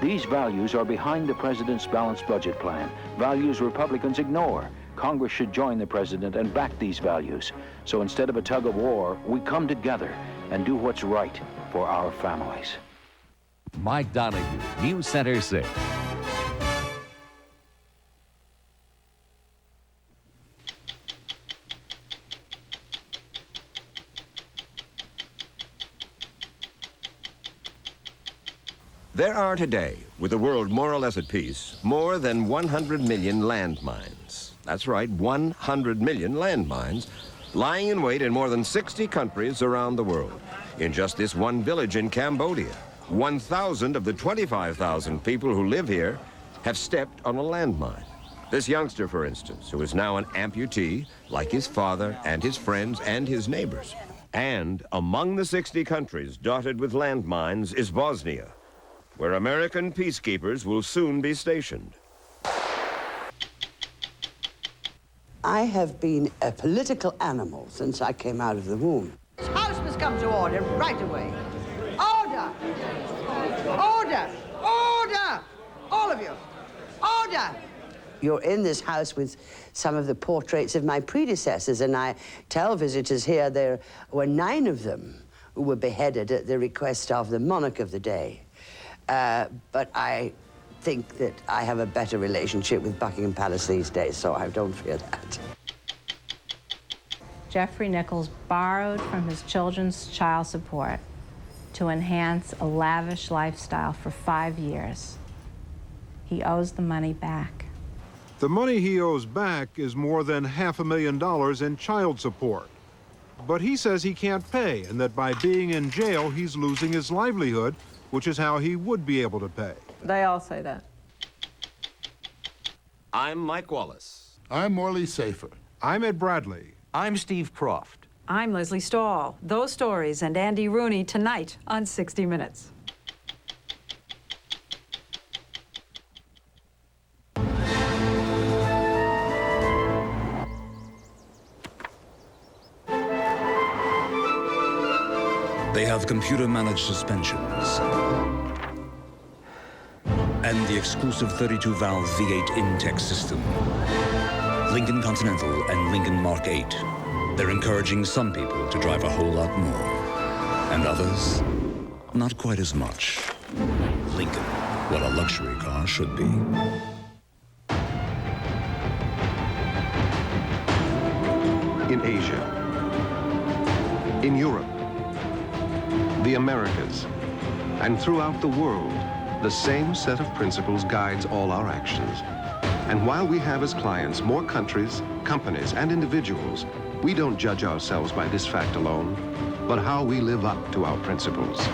These values are behind the president's balanced budget plan, values Republicans ignore. Congress should join the president and back these values. So instead of a tug of war, we come together and do what's right for our families. Mike Donahue, News Center 6. There are today, with the world more or less at peace, more than 100 million landmines. That's right, 100 million landmines lying in wait in more than 60 countries around the world. In just this one village in Cambodia, 1,000 of the 25,000 people who live here have stepped on a landmine. This youngster, for instance, who is now an amputee, like his father and his friends and his neighbors. And among the 60 countries dotted with landmines is Bosnia, where American peacekeepers will soon be stationed. I have been a political animal since I came out of the womb. This house must come to order right away. Order! Order! Order! All of you, order! You're in this house with some of the portraits of my predecessors, and I tell visitors here there were 9 of them who were beheaded at the request of the monarch of the day. But I think that I have a better relationship with Buckingham Palace these days, so I don't fear that. Jeffrey Nichols borrowed from his children's child support to enhance a lavish lifestyle for 5 years. He owes the money back. The money he owes back is more than $500,000 in child support. But he says he can't pay, and that by being in jail, he's losing his livelihood, which is how he would be able to pay. They all say that. I'm Mike Wallace. I'm Morley Safer. I'm Ed Bradley. I'm Steve Croft. I'm Leslie Stahl. Those stories and Andy Rooney tonight on 60 Minutes. They have computer-managed suspensions and the exclusive 32-valve V8 Intech system. Lincoln Continental and Lincoln Mark 8. They're encouraging some people to drive a whole lot more, and others, not quite as much. Lincoln, what a luxury car should be. In Asia, in Europe, the Americas, and throughout the world, the same set of principles guides all our actions. And while we have as clients more countries, companies, and individuals, we don't judge ourselves by this fact alone, but how we live up to our principles.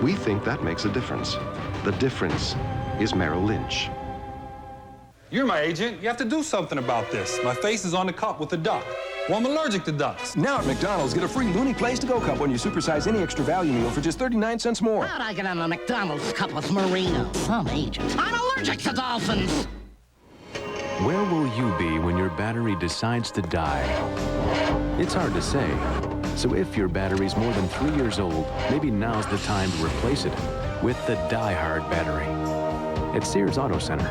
We think that makes a difference. The difference is Merrill Lynch. You're my agent. You have to do something about this. My face is on the cup with the duck. Well, I'm allergic to ducks. Now at McDonald's, get a free Looney Place to Go cup when you supersize any extra value meal for just 39 cents more. How'd I get on a McDonald's cup with Marino? I'm agent. I'm allergic to dolphins. Where will you be when your battery decides to die? It's hard to say. So if your battery's more than 3 years old, maybe now's the time to replace it with the Die Hard battery at Sears Auto Center.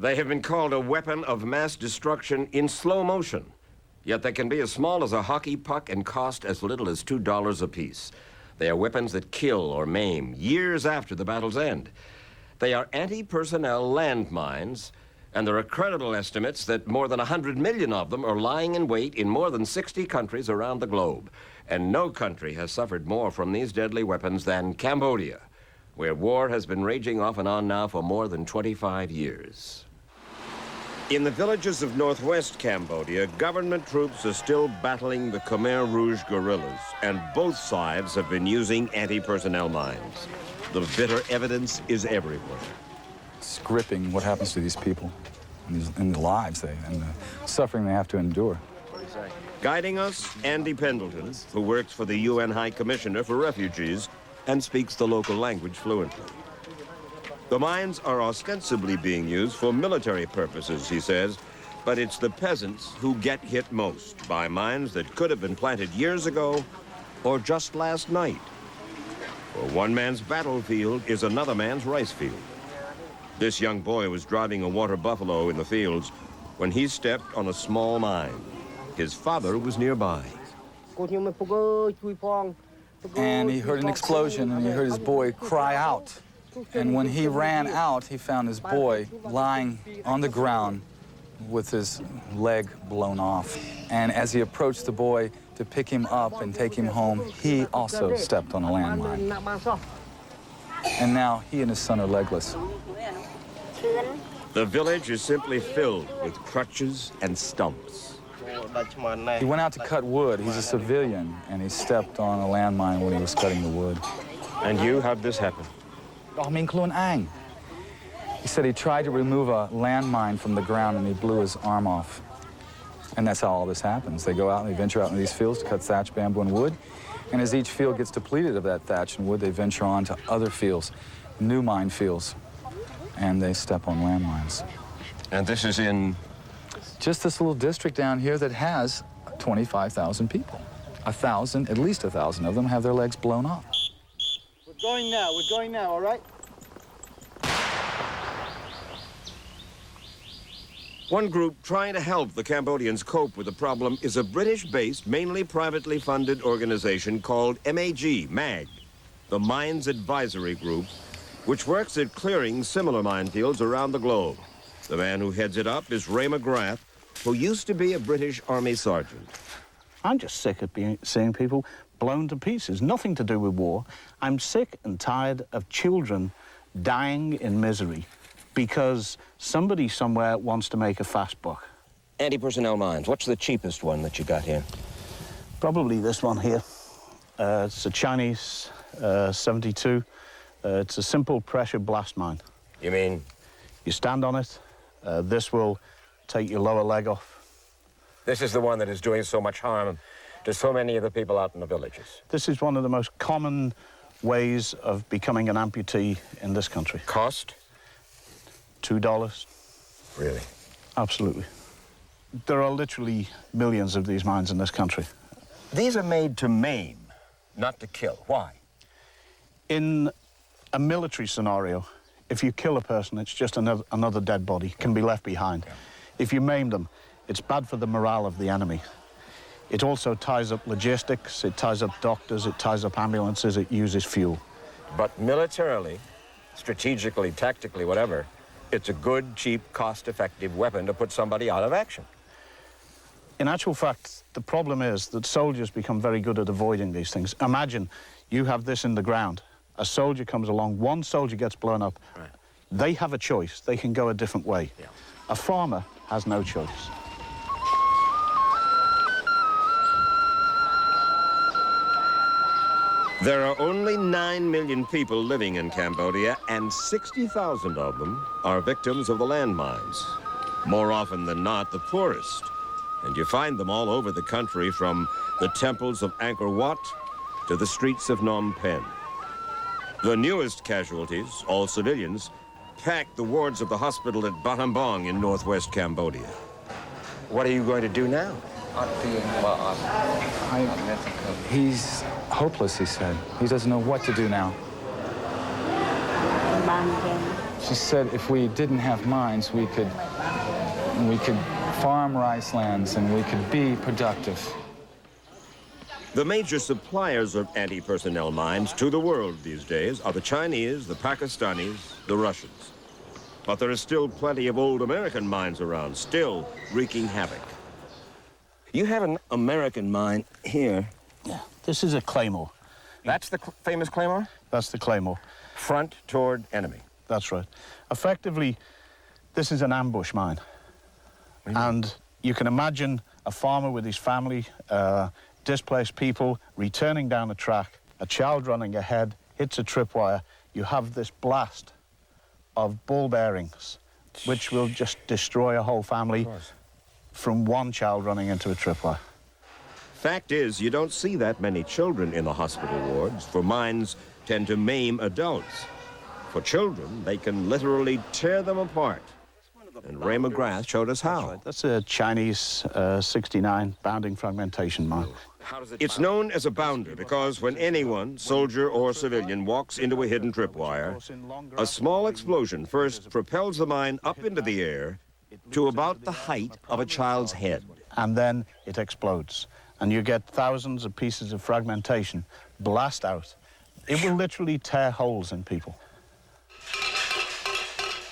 They have been called a weapon of mass destruction in slow motion, yet they can be as small as a hockey puck and cost as little as $2 apiece. They are weapons that kill or maim years after the battle's end. They are anti-personnel landmines, and there are credible estimates that more than 100 million of them are lying in wait in more than 60 countries around the globe. And no country has suffered more from these deadly weapons than Cambodia, where war has been raging off and on now for more than 25 years. In the villages of northwest Cambodia, government troops are still battling the Khmer Rouge guerrillas, and both sides have been using anti-personnel mines. The bitter evidence is everywhere. It's gripping what happens to these people in the lives and the suffering they have to endure. Guiding us, Andy Pendleton, who works for the UN High Commissioner for Refugees and speaks the local language fluently. The mines are ostensibly being used for military purposes, he says, but it's the peasants who get hit most by mines that could have been planted years ago or just last night. For one man's battlefield is another man's rice field. This young boy was driving a water buffalo in the fields when he stepped on a small mine. His father was nearby. And he heard an explosion, and he heard his boy cry out. And when he ran out, he found his boy lying on the ground with his leg blown off. And as he approached the boy to pick him up and take him home, he also stepped on a landmine. And now he and his son are legless. The village is simply filled with crutches and stumps. He went out to cut wood. He's a civilian, and he stepped on a landmine when he was cutting the wood. And you, how'd this happen? He said he tried to remove a landmine from the ground, and he blew his arm off. And that's how all this happens. They go out and they venture out in these fields to cut thatch, bamboo, and wood. And as each field gets depleted of that thatch and wood, they venture on to other fields, new mine fields, and they step on landmines. And this is in? Just this little district down here that has 25,000 people. 1,000, at least 1,000 of them have their legs blown off. We're going now, all right? One group trying to help the Cambodians cope with the problem is a British-based, mainly privately funded organization called MAG, the Mines Advisory Group, which works at clearing similar minefields around the globe. The man who heads it up is Ray McGrath, who used to be a British Army sergeant. I'm just sick of seeing people blown to pieces. Nothing to do with war. I'm sick and tired of children dying in misery because somebody somewhere wants to make a fast buck. Anti-personnel mines, what's the cheapest one that you got here? Probably this one here. It's a Chinese 72. It's a simple pressure blast mine. You mean? You stand on it. This will take your lower leg off. This is the one that is doing so much harm to so many of the people out in the villages. This is one of the most common ways of becoming an amputee in this country. Cost? $2. Really? Absolutely. There are literally millions of these mines in this country. These are made to maim, not to kill. Why? In a military scenario, if you kill a person, it's just another dead body, can be left behind. Yeah. If you maim them, it's bad for the morale of the enemy. It also ties up logistics, it ties up doctors, it ties up ambulances, it uses fuel. But militarily, strategically, tactically, whatever, it's a good, cheap, cost-effective weapon to put somebody out of action. In actual fact, the problem is that soldiers become very good at avoiding these things. Imagine you have this in the ground. A soldier comes along, one soldier gets blown up. Right. They have a choice. They can go a different way. Yeah. A farmer has no choice. There are only 9 million people living in Cambodia, and 60,000 of them are victims of the landmines. More often than not, the poorest. And you find them all over the country, from the temples of Angkor Wat to the streets of Phnom Penh. The newest casualties, all civilians, packed the wards of the hospital at Battambang in northwest Cambodia. What are you going to do now? He's hopeless, he said. He doesn't know what to do now. She said if we didn't have mines, we could farm rice lands and we could be productive. The major suppliers of anti-personnel mines to the world these days are the Chinese, the Pakistanis, the Russians. But there are still plenty of old American mines around, still wreaking havoc. You have an American mine here. Yeah, this is a claymore. That's the famous claymore? That's the claymore. Front toward enemy. That's right. Effectively, this is an ambush mine. And you can imagine a farmer with his family, displaced people, returning down the track, a child running ahead, hits a tripwire. You have this blast of ball bearings, which will just destroy a whole family from one child running into a tripwire. Fact is, you don't see that many children in the hospital wards, for mines tend to maim adults. For children, they can literally tear them apart. And Ray McGrath showed us how. That's a Chinese 69 bounding fragmentation mine. It's known as a bounder because when anyone, soldier or civilian, walks into a hidden tripwire, a small explosion first propels the mine up into the air to about the height of a child's head. And then it explodes, and you get thousands of pieces of fragmentation blast out. It will literally tear holes in people.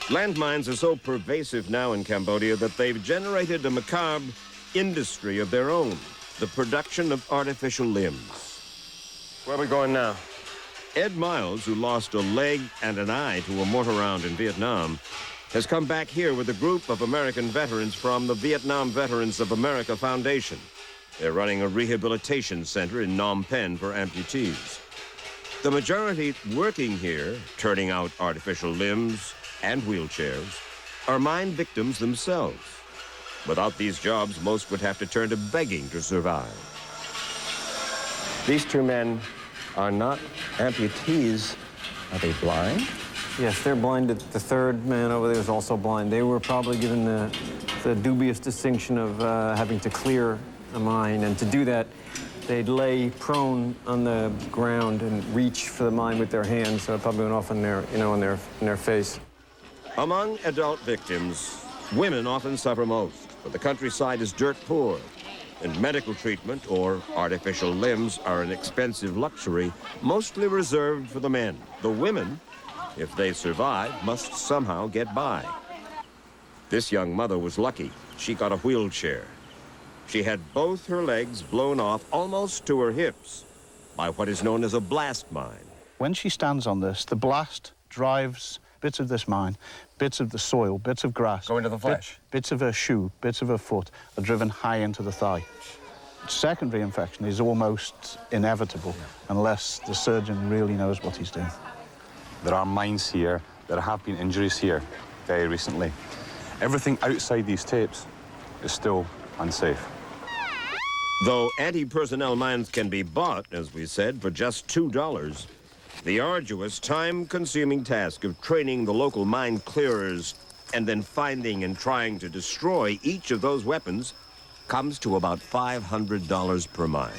Landmines are so pervasive now in Cambodia that they've generated a macabre industry of their own, the production of artificial limbs. Where are we going now? Ed Miles, who lost a leg and an eye to a mortar round in Vietnam, has come back here with a group of American veterans from the Vietnam Veterans of America Foundation. They're running a rehabilitation center in Phnom Penh for amputees. The majority working here, turning out artificial limbs and wheelchairs, are mine victims themselves. Without these jobs, most would have to turn to begging to survive. These two men are not amputees. Are they blind? Yes, they're blind. The third man over there is also blind. They were probably given the dubious distinction of having to clear a mine, and to do that, they'd lay prone on the ground and reach for the mine with their hands, so it probably went off in their, in their face. Among adult victims, women often suffer most, but the countryside is dirt poor, and medical treatment or artificial limbs are an expensive luxury, mostly reserved for the men. The women, if they survive, must somehow get by. This young mother was lucky. She got a wheelchair. She had both her legs blown off almost to her hips by what is known as a blast mine. When she stands on this, the blast drives bits of this mine, bits of the soil, bits of grass. Go into the flesh. Bits of her shoe, bits of her foot are driven high into the thigh. Secondary infection is almost inevitable unless the surgeon really knows what he's doing. There are mines here. There have been injuries here very recently. Everything outside these tapes is still unsafe. Though anti-personnel mines can be bought, as we said, for just $2, the arduous, time-consuming task of training the local mine clearers and then finding and trying to destroy each of those weapons comes to about $500 per mine.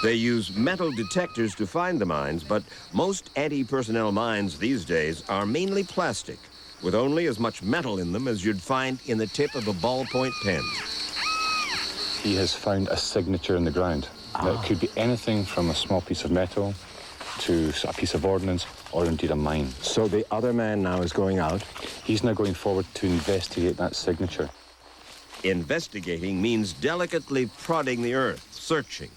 They use metal detectors to find the mines, but most anti-personnel mines these days are mainly plastic, with only as much metal in them as you'd find in the tip of a ballpoint pen. He has found a signature in the ground. Now, it could be anything from a small piece of metal to a piece of ordnance or indeed a mine. So the other man now is going out? He's now going forward to investigate that signature. Investigating means delicately prodding the earth, searching,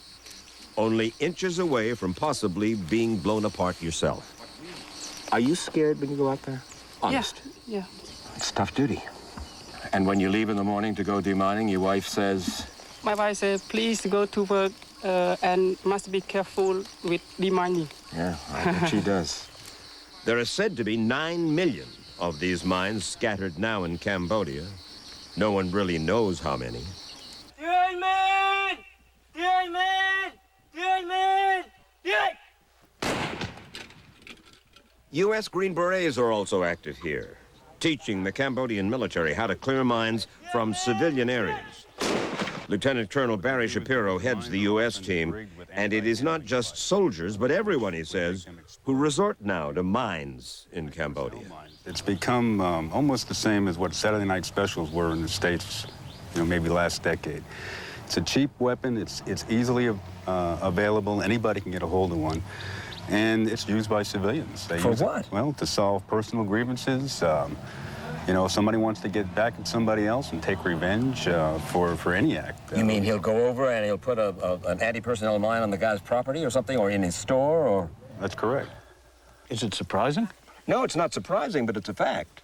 only inches away from possibly being blown apart yourself. Are you scared when you go out there? Honest? Yeah. It's tough duty. And when you leave in the morning to go demining, your wife says? My wife said, please go to work and must be careful with demining. Yeah, I bet she does. There are said to be 9 million of these mines scattered now in Cambodia. No one really knows how many. U.S. Green Berets are also active here, teaching the Cambodian military how to clear mines from civilian areas. Lieutenant Colonel Barry Shapiro heads the U.S. team, and it is not just soldiers, but everyone, he says, who resort now to mines in Cambodia. It's become almost the same as what Saturday night specials were in the States, maybe last decade. It's a cheap weapon. It's easily available. Anybody can get a hold of one. And it's used by civilians. They For use what? It, well, to solve personal grievances. If somebody wants to get back at somebody else and take revenge for any act. You mean he'll go over and he'll put an anti-personnel mine on the guy's property or something, or in his store, or? That's correct. Is it surprising? No, it's not surprising, but it's a fact.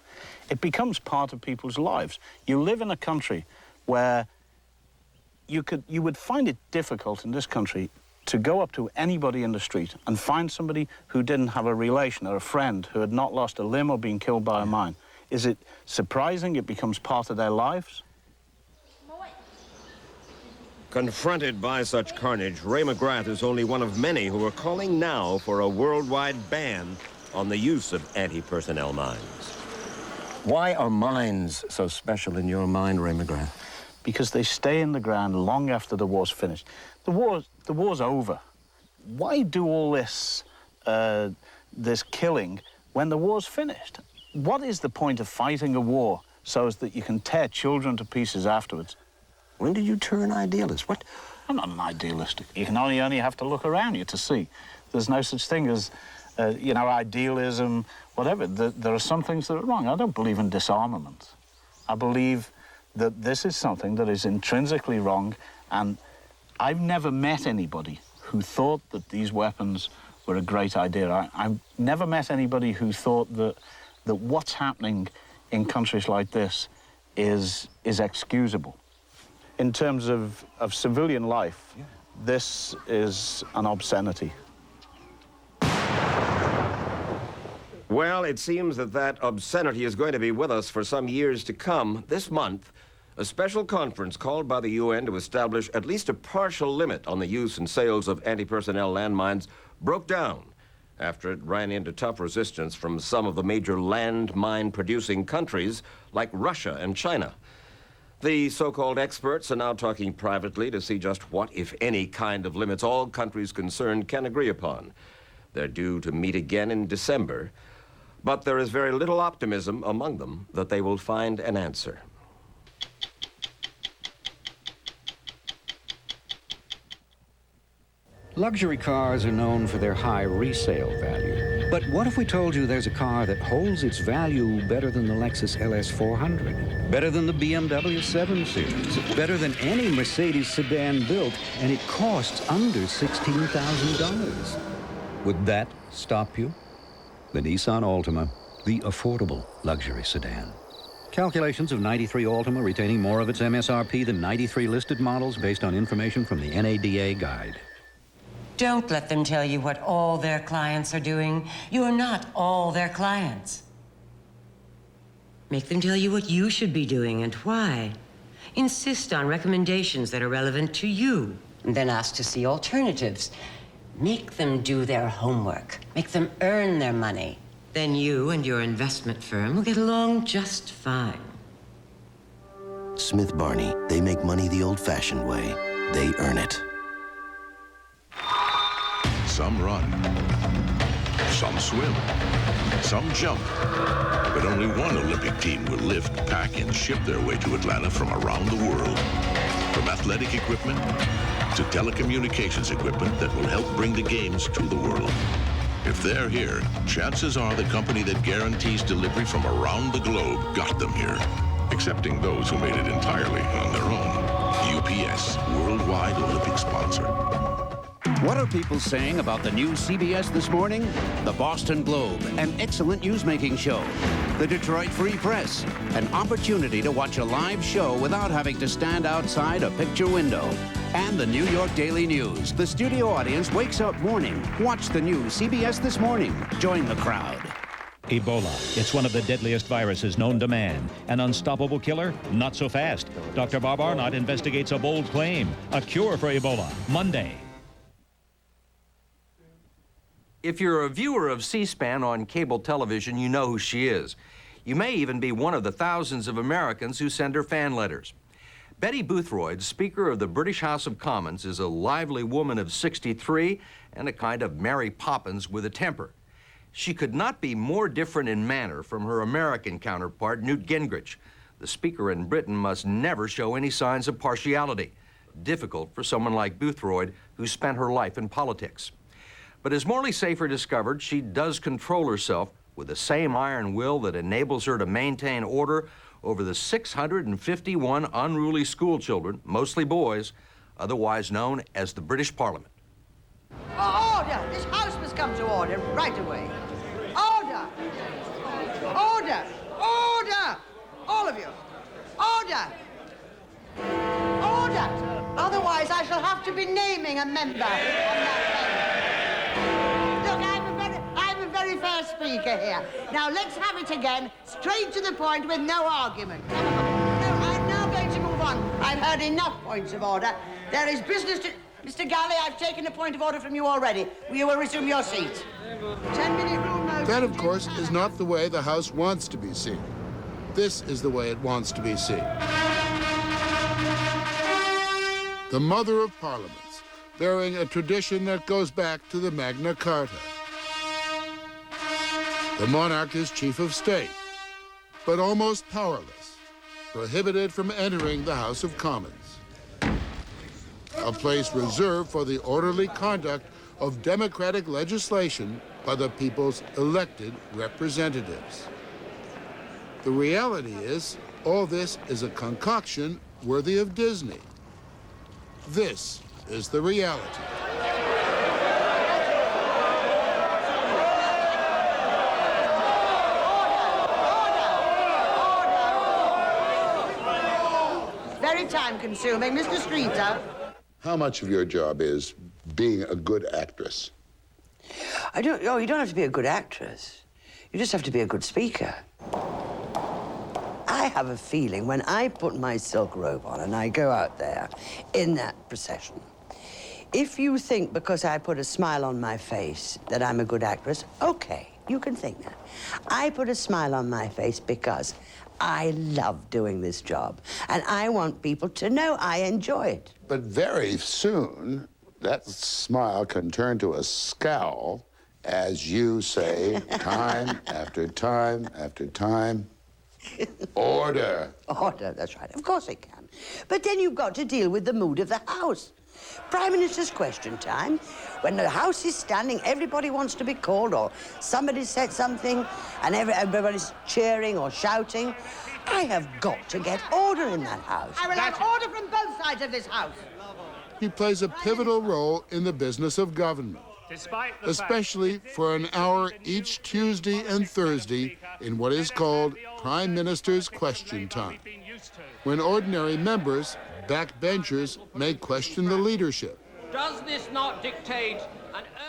It becomes part of people's lives. You live in a country where you would find it difficult in this country to go up to anybody in the street and find somebody who didn't have a relation or a friend who had not lost a limb or been killed by a mine. Is it surprising it becomes part of their lives? Confronted by such carnage, Ray McGrath is only one of many who are calling now for a worldwide ban on the use of anti-personnel mines. Why are mines so special in your mind, Ray McGrath? because they stay in the ground long after the war's finished. The war's over. Why do all this, this killing when the war's finished? What is the point of fighting a war so as that you can tear children to pieces afterwards? When did you turn idealist? What? I'm not an idealistic. You can only have to look around you to see. There's no such thing as, you know, idealism, whatever. There are some things that are wrong. I don't believe in disarmament. I believe that this is something that is intrinsically wrong, and I've never met anybody who thought that these weapons were a great idea. I've never met anybody who thought that what's happening in countries like this is excusable. In terms of civilian life, this is an obscenity. Well, it seems that obscenity is going to be with us for some years to come. This month, a special conference called by the UN to establish at least a partial limit on the use and sales of anti-personnel landmines broke down after it ran into tough resistance from some of the major landmine-producing countries like Russia and China. The so-called experts are now talking privately to see just what, if any, kind of limits all countries concerned can agree upon. They're due to meet again in December, but there is very little optimism among them that they will find an answer. Luxury cars are known for their high resale value. But what if we told you there's a car that holds its value better than the Lexus LS 400, better than the BMW 7 Series, better than any Mercedes sedan built, and it costs under $16,000? Would that stop you? The Nissan Altima, the affordable luxury sedan. Calculations of 93 Altima retaining more of its MSRP than 93 listed models based on information from the NADA guide. Don't let them tell you what all their clients are doing. You're not all their clients. Make them tell you what you should be doing and why. Insist on recommendations that are relevant to you, and then ask to see alternatives. Make them do their homework. Make them earn their money. Then you and your investment firm will get along just fine. Smith Barney, they make money the old-fashioned way. They earn it. Some run, some swim, some jump. But only one Olympic team will lift, pack, and ship their way to Atlanta from around the world. From athletic equipment to telecommunications equipment that will help bring the games to the world. If they're here, chances are the company that guarantees delivery from around the globe got them here, excepting those who made it entirely on their own. UPS, worldwide Olympic sponsor. What are people saying about the new CBS This Morning? The Boston Globe, an excellent newsmaking show. The Detroit Free Press, an opportunity to watch a live show without having to stand outside a picture window. And the New York Daily News. The studio audience wakes up morning. Watch the new CBS This Morning. Join the crowd. Ebola. It's one of the deadliest viruses known to man. An unstoppable killer? Not so fast. Dr. Bob Arnott investigates a bold claim. A cure for Ebola. Monday. If you're a viewer of C-SPAN on cable television, you know who she is. You may even be one of the thousands of Americans who send her fan letters. Betty Boothroyd, Speaker of the British House of Commons, is a lively woman of 63 and a kind of Mary Poppins with a temper. She could not be more different in manner from her American counterpart, Newt Gingrich. The Speaker in Britain must never show any signs of partiality. Difficult for someone like Boothroyd, who spent her life in politics. But as Morley Safer discovered, she does control herself with the same iron will that enables her to maintain order over the 651 unruly school children, mostly boys, otherwise known as the British Parliament. Order! This house must come to order right away. Order! Order! Order! All of you! Order! Order! Otherwise, I shall have to be naming a member on that bench. Look, I'm a very fair speaker here. Now, let's have it again, straight to the point with no argument. No, I'm now going to move on. I've heard enough points of order. There is business to... Mr. Galley, I've taken a point of order from you already. You will resume your seat. 10-minute rule motion. That, of course, is not the way the House wants to be seen. This is the way it wants to be seen. the mother of parliaments, bearing a tradition that goes back to the Magna Carta. The monarch is chief of state, but almost powerless, prohibited from entering the House of Commons, a place reserved for the orderly conduct of democratic legislation by the people's elected representatives. The reality is, all this is a concoction worthy of Disney. This is the reality. Very time-consuming, Mr. Streeter. How much of your job is being a good actress? You don't have to be a good actress. You just have to be a good speaker. I have a feeling when I put my silk robe on and I go out there in that procession, if you think because I put a smile on my face that I'm a good actress, okay, you can think that. I put a smile on my face because I love doing this job, and I want people to know I enjoy it. But very soon, that smile can turn to a scowl as you say, time after time after time, order. Order, that's right. Of course it can. But then you've got to deal with the mood of the House. Prime Minister's question time. When the House is standing, everybody wants to be called, or somebody said something, and everybody's cheering or shouting. I have got to get order in that House. I will have order from both sides of this House. He plays a pivotal role in the business of government, especially for an hour each Tuesday and Thursday in what is called Prime Minister's Question Time, when ordinary members, backbenchers, may question the leadership. Does this not dictate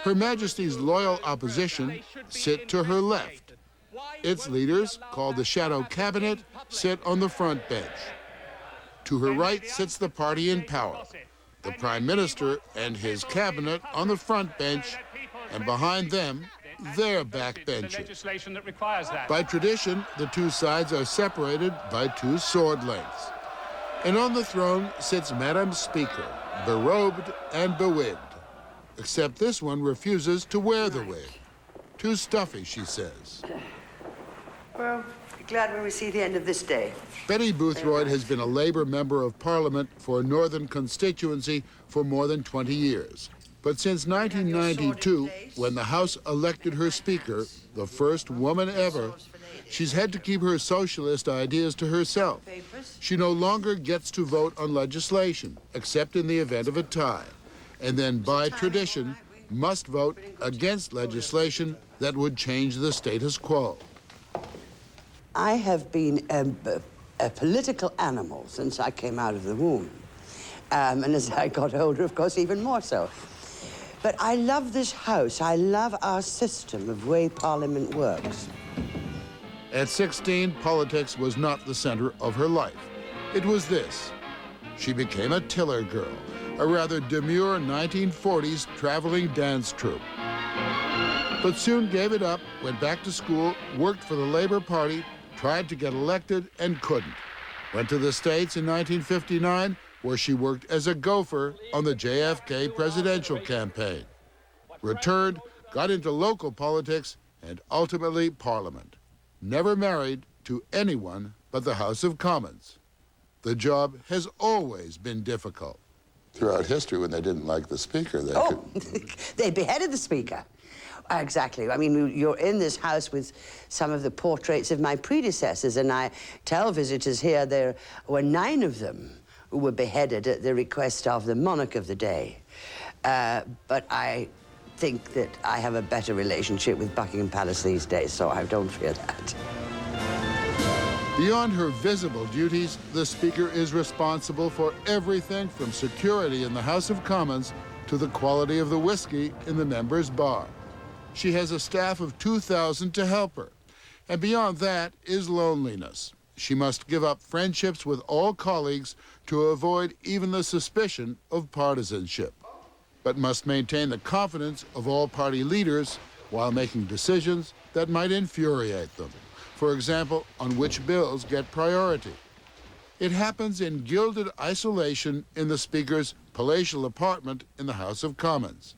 Her Majesty's loyal opposition sit to her left. Its leaders, called the Shadow Cabinet, sit on the front bench. To her right sits the party in power, the Prime Minister and his cabinet on the front bench, and behind them, their backbenchers. By tradition, the two sides are separated by 2 sword lengths. And on the throne sits Madam Speaker, berobed and bewigged. Except this one refuses to wear the wig. Too stuffy, she says. Well, glad when we see the end of this day. Betty Boothroyd has been a Labour Member of Parliament for a Northern constituency for more than 20 years. But since 1992, when the House elected her Speaker, the first woman ever, she's had to keep her socialist ideas to herself. She no longer gets to vote on legislation, except in the event of a tie, and then by tradition must vote against legislation that would change the status quo. I have been a political animal since I came out of the womb. And as I got older, of course, even more so. But I love this House. I love our system of way Parliament works. At 16, politics was not the center of her life. It was this. She became a tiller girl, a rather demure 1940s traveling dance troupe. But soon gave it up, went back to school, worked for the Labour Party, tried to get elected and couldn't. Went to the States in 1959, where she worked as a gopher on the JFK presidential campaign. Returned, got into local politics, and ultimately Parliament. Never married to anyone but the House of Commons. The job has always been difficult. Throughout history, when they didn't like the Speaker, they beheaded the Speaker. Exactly. I mean, you're in this House with some of the portraits of my predecessors, and I tell visitors here there were 9 of them who were beheaded at the request of the monarch of the day. But I think that I have a better relationship with Buckingham Palace these days, so I don't fear that. Beyond her visible duties, the Speaker is responsible for everything from security in the House of Commons to the quality of the whiskey in the members' bar. She has a staff of 2,000 to help her. And beyond that is loneliness. She must give up friendships with all colleagues to avoid even the suspicion of partisanship, but must maintain the confidence of all party leaders while making decisions that might infuriate them. For example, on which bills get priority. It happens in gilded isolation in the Speaker's palatial apartment in the House of Commons.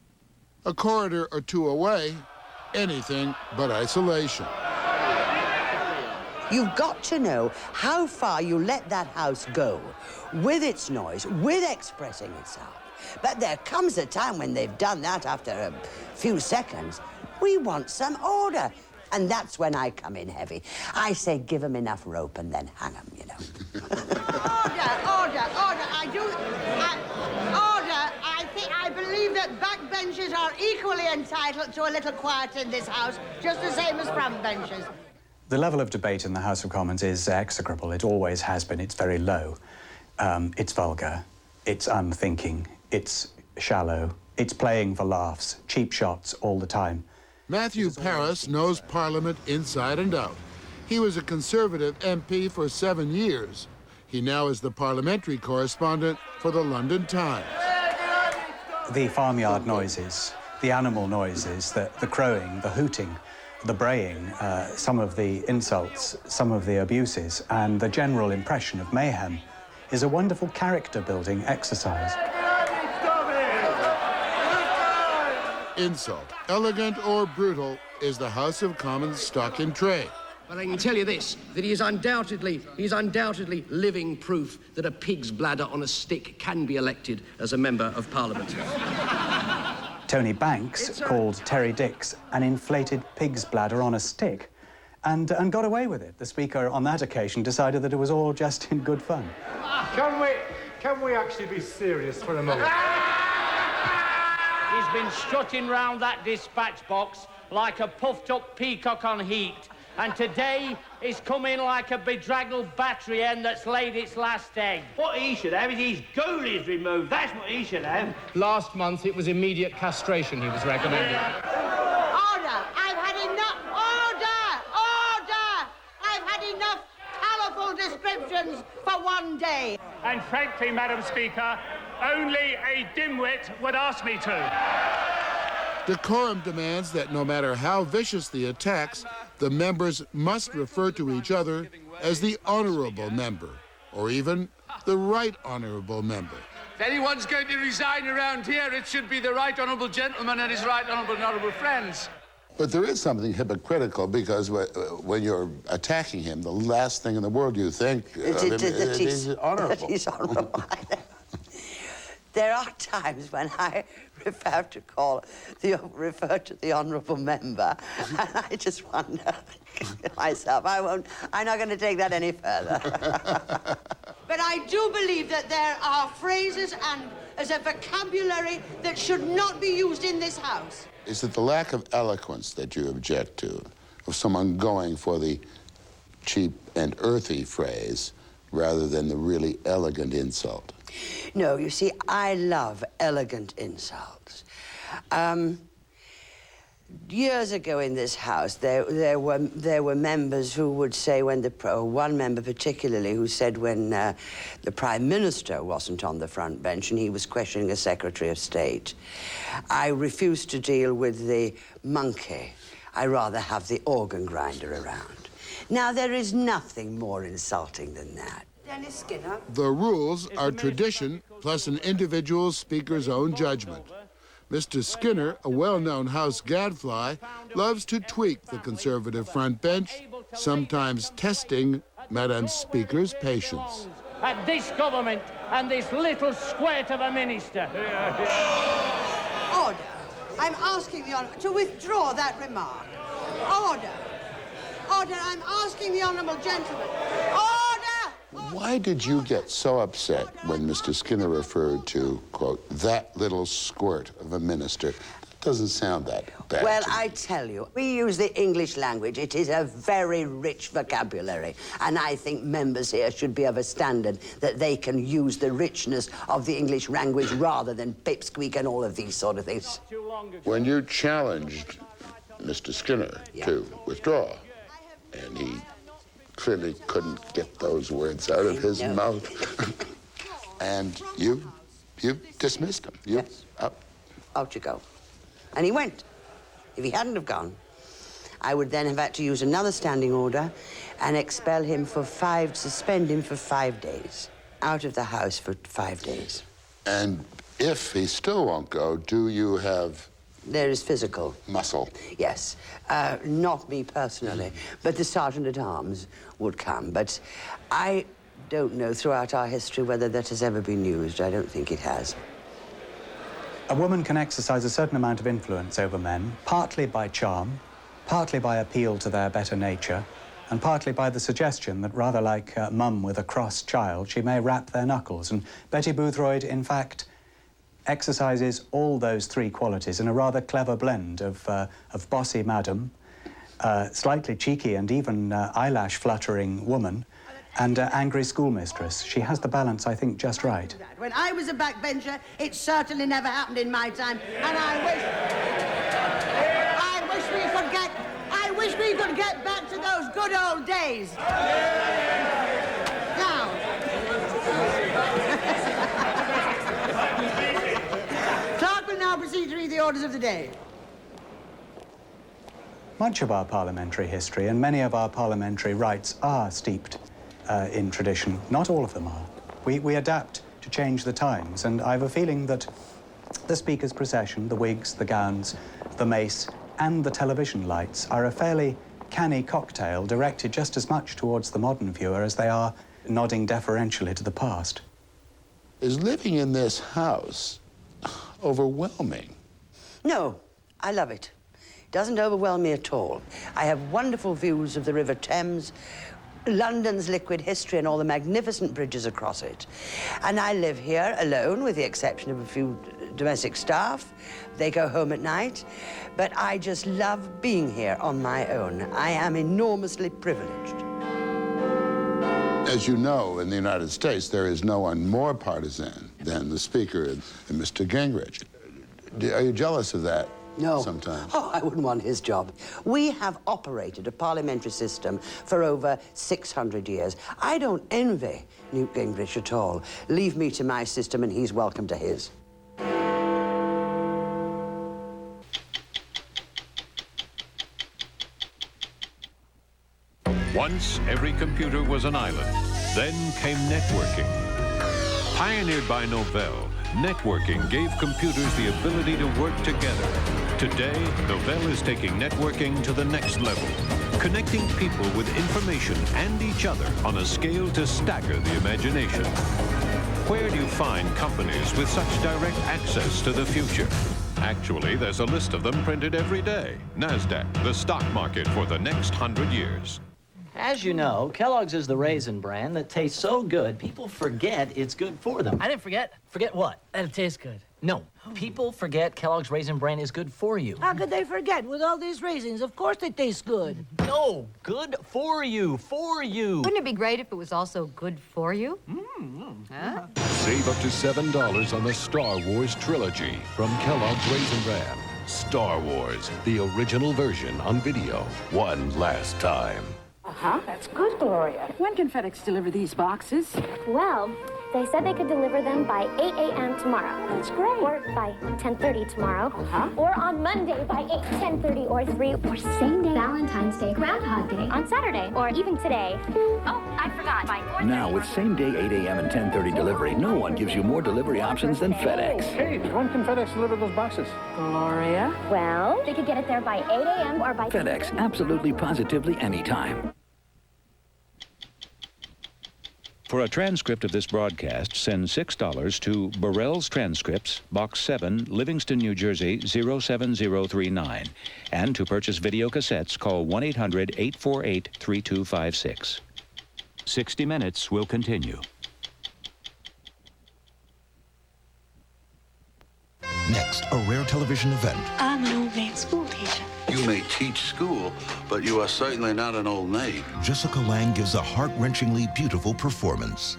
A corridor or two away, anything but isolation. You've got to know how far you let that house go with its noise, with expressing itself. But there comes a time when they've done that after a few seconds. We want some order. And that's when I come in heavy. I say give them enough rope and then hang them, you know. Order. I believe that backbenchers are equally entitled to a little quiet in this house, just the same as front benches. The level of debate in the House of Commons is execrable. It always has been. It's very low. It's vulgar. It's unthinking. It's shallow. It's playing for laughs. Cheap shots all the time. Matthew Paris knows Parliament inside and out. He was a Conservative MP for 7 years. He now is the parliamentary correspondent for the London Times. The farmyard noises, the animal noises, the crowing, the hooting, the braying, some of the insults, some of the abuses, and the general impression of mayhem is a wonderful character-building exercise. Insult, elegant or brutal, is the House of Commons stock in trade. But I can tell you this, that he is undoubtedly living proof that a pig's bladder on a stick can be elected as a member of Parliament. Tony Banks called Terry Dix an inflated pig's bladder on a stick and got away with it. The Speaker on that occasion decided that it was all just in good fun. Can we actually be serious for a moment? He's been strutting round that dispatch box like a puffed-up peacock on heat, and today he's come in like a bedraggled battery hen that's laid its last egg. What he should have is his goalies removed. That's what he should have. Last month, it was immediate castration he was recommending. Order! I've had enough. Order! I've had enough colourful descriptions for one day. And frankly, Madam Speaker, only a dimwit would ask me to. Decorum demands that no matter how vicious the attacks, the members must refer to each other as the honourable member, or even the right honourable member. If anyone's going to resign around here, it should be the right honourable gentleman and his right honourable friends. But there is something hypocritical because when you're attacking him, the last thing in the world you think that he's honourable. That he's honourable. There are times when I refer to the honourable member, and I just wonder myself, I'm not going to take that any further. But I do believe that there are phrases and as a vocabulary that should not be used in this house. Is it the lack of eloquence that you object to, of someone going for the cheap and earthy phrase rather than the really elegant insult? No, you see, I love elegant insults. Years ago in this house, there were members who would say when one member particularly who said when the Prime Minister wasn't on the front bench and he was questioning a Secretary of State, I refused to deal with the monkey. I rather have the organ grinder around. Now, there is nothing more insulting than that. Dennis Skinner. The rules are tradition plus an individual speaker's own judgment. Mr. Skinner, a well-known House gadfly, loves to tweak the Conservative front bench, sometimes testing Madam Speaker's patience. At this government and this little squirt of a minister. Order. I'm asking the Honourable to withdraw that remark. Order. Order. I'm asking the Honourable gentleman. Order! Why did you get so upset when Mr. Skinner referred to, quote, that little squirt of a minister? It doesn't sound that bad. Well, I tell you, we use the English language. It is a very rich vocabulary. And I think members here should be of a standard that they can use the richness of the English language rather than pipsqueak and all of these sort of things. When you challenged Mr. Skinner to withdraw, and he clearly couldn't get those words out of his mouth. And you dismissed him. Yes. Out you go. And he went. If he hadn't have gone, I would then have had to use another standing order and expel him for suspend him for 5 days. Out of the house for 5 days. And if he still won't go, do you have... There is physical. Muscle? Yes. Not me personally, but the Sergeant-at-Arms would come. But I don't know throughout our history whether that has ever been used. I don't think it has. A woman can exercise a certain amount of influence over men, partly by charm, partly by appeal to their better nature, and partly by the suggestion that, rather like mum with a cross child, she may rap their knuckles. And Betty Boothroyd, in fact, exercises all those three qualities in a rather clever blend of bossy madam, slightly cheeky and even eyelash-fluttering woman, and angry schoolmistress. She has the balance, I think, just right. When I was a backbencher, it certainly never happened in my time, and I wish we could get back to those good old days. Now, Clark will now proceed to read the orders of the day. Much of our parliamentary history and many of our parliamentary rights are steeped in tradition. Not all of them are. We adapt to change the times, and I have a feeling that the Speaker's procession, the wigs, the gowns, the mace, and the television lights are a fairly canny cocktail directed just as much towards the modern viewer as they are nodding deferentially to the past. Is living in this house overwhelming? No, I love it. It doesn't overwhelm me at all. I have wonderful views of the River Thames, London's liquid history and all the magnificent bridges across it. And I live here alone, with the exception of a few domestic staff. They go home at night. But I just love being here on my own. I am enormously privileged. As you know, in the United States, there is no one more partisan than the Speaker and Mr. Gingrich. Are you jealous of that? No. Sometimes. Oh, I wouldn't want his job. We have operated a parliamentary system for over 600 years. I don't envy Newt Gingrich at all. Leave me to my system and he's welcome to his. Once, every computer was an island. Then came networking. Pioneered by Novell, networking gave computers the ability to work together. Today, Novell is taking networking to the next level, connecting people with information and each other on a scale to stagger the imagination. Where do you find companies with such direct access to the future? Actually, there's a list of them printed every day. NASDAQ, the stock market for the next 100 years. As you know, Kellogg's is the raisin brand that tastes so good, people forget it's good for them. I didn't forget. Forget what? That it tastes good. No, people forget Kellogg's Raisin Bran is good for you. How could they forget? With all these raisins, of course they taste good. No, good for you, for you. Wouldn't it be great if it was also good for you? Huh? Save up to $7 on the Star Wars trilogy from Kellogg's Raisin Bran. Star Wars, the original version on video, one last time. Uh-huh, that's good, Gloria. When can FedEx deliver these boxes? Well, they said they could deliver them by 8 a.m. tomorrow. That's great. Or by 10:30 tomorrow. Uh-huh. Or on Monday by 8, 10:30, or 3, or same day, Valentine's Day, Groundhog Day, on Saturday, or even today. Oh, I forgot, by 4:30. Now, with same-day 8 a.m. and 10:30 delivery, no one gives you more delivery options than FedEx. Hey, when can FedEx deliver those boxes? Gloria? Well, they could get it there by 8 a.m. or by... FedEx, absolutely, positively, anytime. For a transcript of this broadcast, send $6 to Burrell's Transcripts, Box 7, Livingston, New Jersey, 07039. And to purchase video cassettes, call 1-800-848-3256. 60 Minutes will continue. Next, a rare television event. I'm an old maid school teacher. You may teach school, but you are certainly not an old maid. Jessica Lange gives a heart-wrenchingly beautiful performance.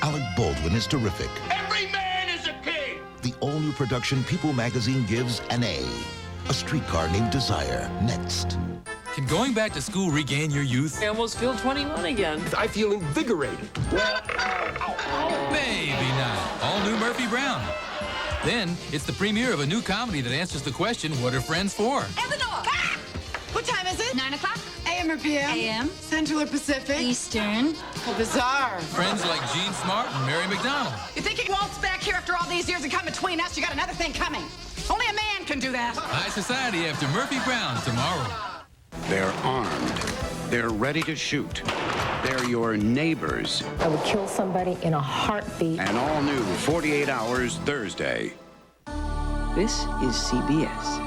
Alec Baldwin is terrific. Every man is a king! The all-new production People magazine gives an A. A Streetcar Named Desire, next. Can going back to school regain your youth? I almost feel 21 again. I feel invigorated. Maybe not. All new Murphy Brown. Then, it's the premiere of a new comedy that answers the question, what are friends for? And the dog! Ah! What time is it? 9 o'clock? AM or PM? AM. Central or Pacific? Eastern. How bizarre. Friends like Gene Smart and Mary McDonald. You think you waltz back here after all these years and come between us? You got another thing coming. Only a man can do that. High Society after Murphy Brown tomorrow. They're armed. They're ready to shoot. They're your neighbors. I would kill somebody in a heartbeat. An all-new 48 Hours Thursday. This is CBS.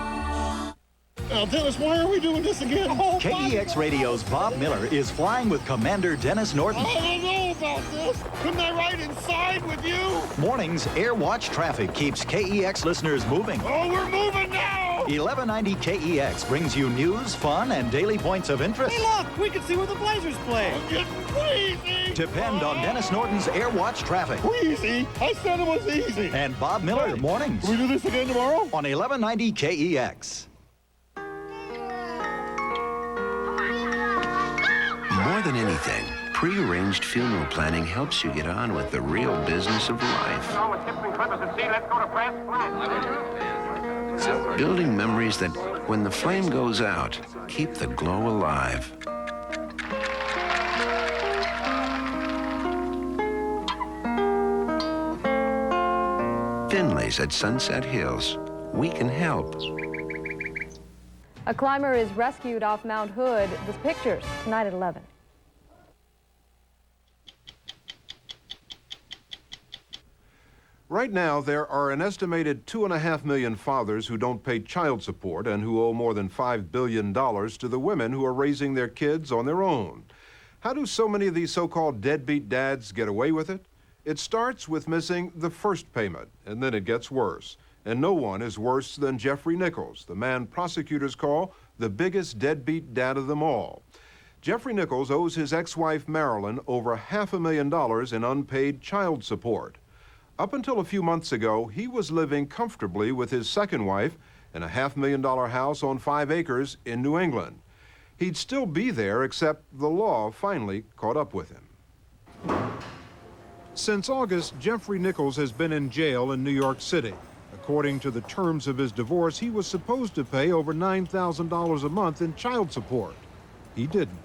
Dennis, why are we doing this again? KEX Radio's Bob Miller is flying with Commander Dennis Norton. I don't know about this. Couldn't I ride inside with you? Mornings, Air Watch traffic keeps KEX listeners moving. Oh, we're moving now! 1190 KEX brings you news, fun, and daily points of interest. Hey, look! We can see where the Blazers play. I'm getting queasy! Depend on Dennis Norton's Air Watch traffic. Queasy? I said it was easy. And Bob Miller, mornings. Can we do this again tomorrow? On 1190 KEX. More than anything, pre-arranged funeral planning helps you get on with the real business of life. Building memories that, when the flame goes out, keep the glow alive. Finley's at Sunset Hills. We can help. A climber is rescued off Mount Hood. The pictures tonight at 11. Right now, there are an estimated 2.5 million fathers who don't pay child support and who owe more than $5 billion to the women who are raising their kids on their own. How do so many of these so-called deadbeat dads get away with it? It starts with missing the first payment, and then it gets worse. And no one is worse than Jeffrey Nichols, the man prosecutors call the biggest deadbeat dad of them all. Jeffrey Nichols owes his ex-wife Marilyn over $500,000 in unpaid child support. Up until a few months ago, he was living comfortably with his second wife in a $500,000 house on 5 acres in New England. He'd still be there, except the law finally caught up with him. Since August, Jeffrey Nichols has been in jail in New York City. According to the terms of his divorce, he was supposed to pay over $9,000 a month in child support. He didn't.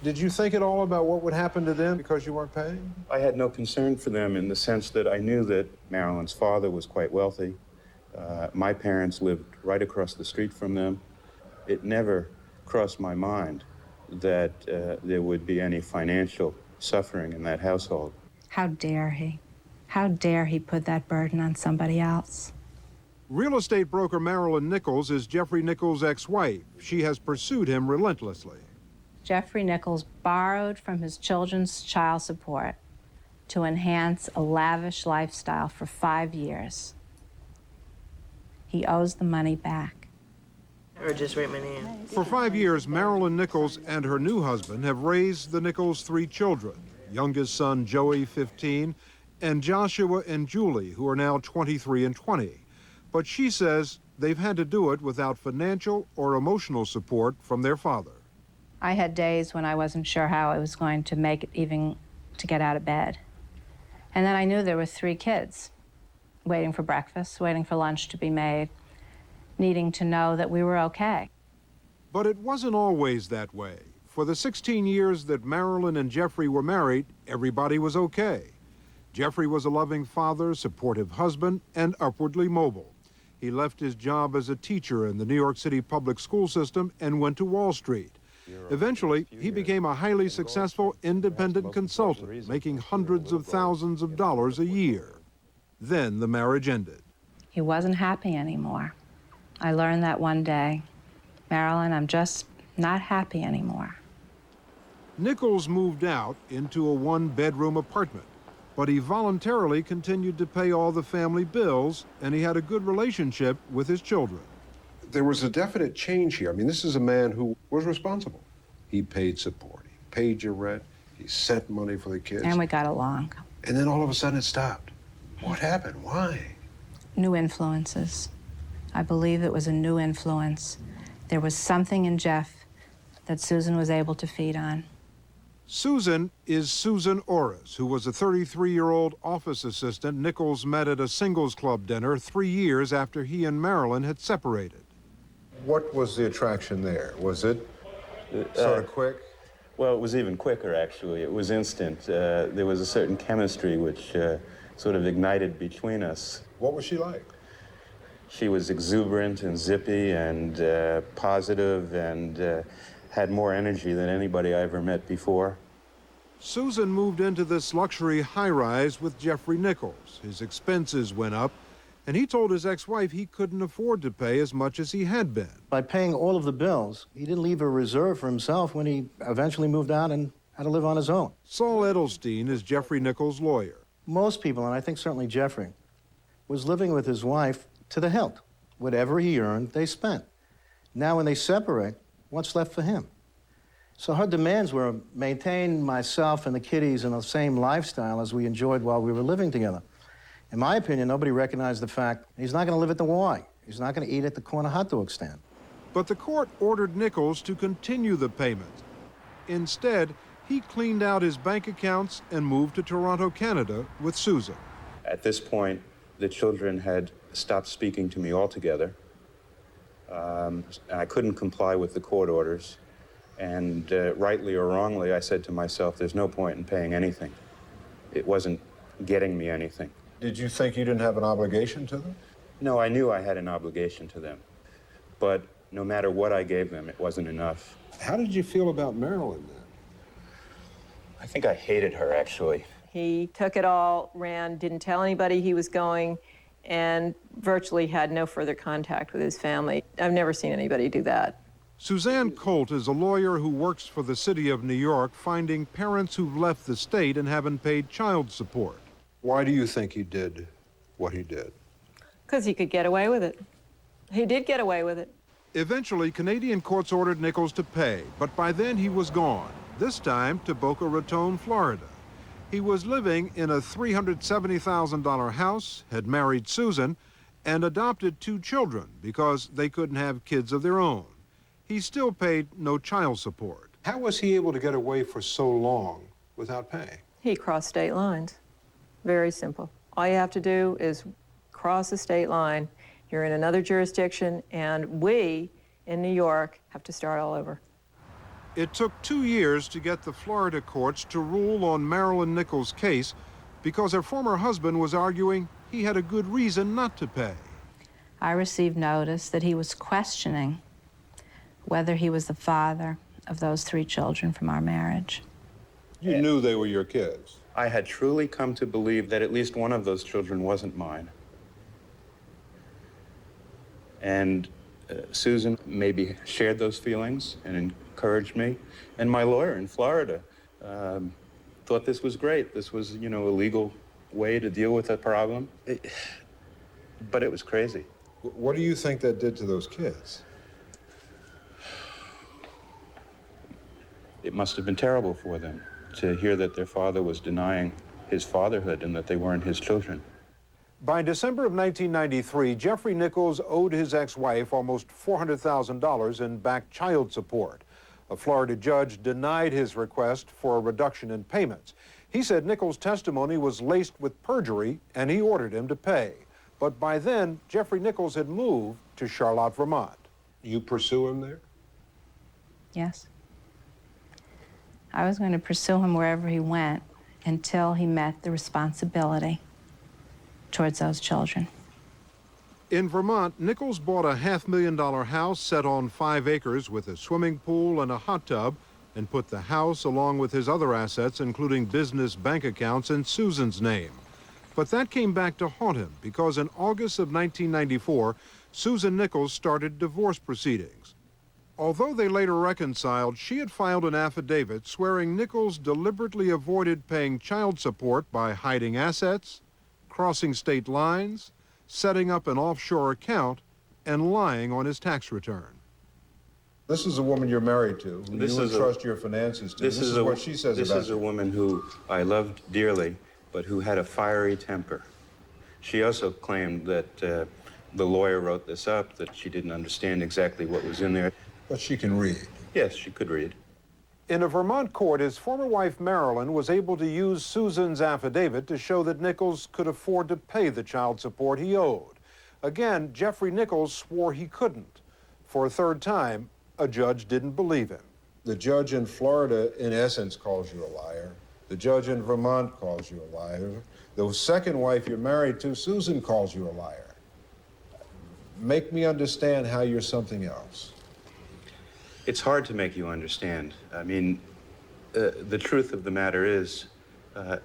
Did you think at all about what would happen to them because you weren't paying? I had no concern for them in the sense that I knew that Marilyn's father was quite wealthy. My parents lived right across the street from them. It never crossed my mind that there would be any financial suffering in that household. How dare he? How dare he put that burden on somebody else? Real estate broker Marilyn Nichols is Jeffrey Nichols' ex-wife. She has pursued him relentlessly. Jeffrey Nichols borrowed from his children's child support to enhance a lavish lifestyle for 5 years. He owes the money back. Or just write my name. For 5 years, Marilyn Nichols and her new husband have raised the Nichols' 3 children. Youngest son, Joey, 15, and Joshua and Julie, who are now 23 and 20. But she says they've had to do it without financial or emotional support from their father. I had days when I wasn't sure how I was going to make it even to get out of bed. And then I knew there were 3 kids waiting for breakfast, waiting for lunch to be made, needing to know that we were okay. But it wasn't always that way. For the 16 years that Marilyn and Jeffrey were married, everybody was okay. Jeffrey was a loving father, supportive husband, and upwardly mobile. He left his job as a teacher in the New York City public school system and went to Wall Street. Eventually, he became a highly successful independent consultant, making hundreds of thousands of dollars a year. Then the marriage ended. He wasn't happy anymore. I learned that one day. Marilyn, I'm just not happy anymore. Nichols moved out into a 1-bedroom apartment, but he voluntarily continued to pay all the family bills, and he had a good relationship with his children. There was a definite change here. I mean, this is a man who was responsible. He paid support, he paid your rent, he sent money for the kids. And we got along. And then all of a sudden it stopped. What happened? Why? New influences. I believe it was a new influence. There was something in Jeff that Susan was able to feed on. Susan is Susan Orris, who was a 33-year-old office assistant Nichols met at a singles club dinner 3 years after he and Marilyn had separated. What was the attraction there? Was it sort of quick? Well, it was even quicker, actually. It was instant. There was a certain chemistry which sort of ignited between us. What was she like? She was exuberant and zippy and positive and had more energy than anybody I ever met before. Susan moved into this luxury high-rise with Jeffrey Nichols. His expenses went up, and he told his ex-wife he couldn't afford to pay as much as he had been. By paying all of the bills, he didn't leave a reserve for himself when he eventually moved out and had to live on his own. Saul Edelstein is Jeffrey Nichols' lawyer. Most people, and I think certainly Jeffrey, was living with his wife to the hilt. Whatever he earned, they spent. Now when they separate, what's left for him? So her demands were maintain myself and the kiddies in the same lifestyle as we enjoyed while we were living together. In my opinion, nobody recognized the fact he's not going to live at the Y. He's not going to eat at the corner hot dog stand. But the court ordered Nichols to continue the payment. Instead, he cleaned out his bank accounts and moved to Toronto, Canada with Susan. At this point, the children had stopped speaking to me altogether. I couldn't comply with the court orders. And rightly or wrongly, I said to myself, there's no point in paying anything. It wasn't getting me anything. Did you think you didn't have an obligation to them? No, I knew I had an obligation to them. But no matter what I gave them, it wasn't enough. How did you feel about Marilyn then? I think I hated her, actually. He took it all, ran, didn't tell anybody he was going, and virtually had no further contact with his family. I've never seen anybody do that. Suzanne Colt is a lawyer who works for the city of New York, finding parents who've left the state and haven't paid child support. Why do you think he did what he did? Because he could get away with it. He did get away with it. Eventually, Canadian courts ordered Nichols to pay, but by then he was gone, this time to Boca Raton, Florida. He was living in a $370,000 house, had married Susan, and adopted 2 children because they couldn't have kids of their own. He still paid no child support. How was he able to get away for so long without paying? He crossed state lines. Very simple. All you have to do is cross the state line. You're in another jurisdiction, and we, in New York, have to start all over. It took 2 years to get the Florida courts to rule on Marilyn Nichols' case because her former husband was arguing he had a good reason not to pay. I received notice that he was questioning whether he was the father of those 3 children from our marriage. You knew they were your kids. I had truly come to believe that at least one of those children wasn't mine. And Susan maybe shared those feelings and encouraged me. And my lawyer in Florida thought this was great. This was, you know, a legal way to deal with that problem. But it was crazy. What do you think that did to those kids? It must have been terrible for them to hear that their father was denying his fatherhood and that they weren't his children. By December of 1993, Jeffrey Nichols owed his ex-wife almost $400,000 in back child support. A Florida judge denied his request for a reduction in payments. He said Nichols' testimony was laced with perjury, and he ordered him to pay. But by then, Jeffrey Nichols had moved to Charlotte, Vermont. You pursue him there? Yes. I was going to pursue him wherever he went until he met the responsibility towards those children. In Vermont, Nichols bought a $500,000 house set on 5 acres with a swimming pool and a hot tub, and put the house along with his other assets, including business bank accounts, in Susan's name. But that came back to haunt him because in August of 1994, Susan Nichols started divorce proceedings. Although they later reconciled, she had filed an affidavit swearing Nichols deliberately avoided paying child support by hiding assets, crossing state lines, setting up an offshore account, and lying on his tax return. This is a woman you're married to, who you entrust your finances to. This is what she says about you. This is a woman who I loved dearly, but who had a fiery temper. She also claimed that the lawyer wrote this up, that she didn't understand exactly what was in there. But she can read. Yes, she could read. In a Vermont court, his former wife Marilyn was able to use Susan's affidavit to show that Nichols could afford to pay the child support he owed. Again, Jeffrey Nichols swore he couldn't. For a third time, a judge didn't believe him. The judge in Florida, in essence, calls you a liar. The judge in Vermont calls you a liar. The second wife you're married to, Susan, calls you a liar. Make me understand how you're something else. It's hard to make you understand. I mean, the truth of the matter is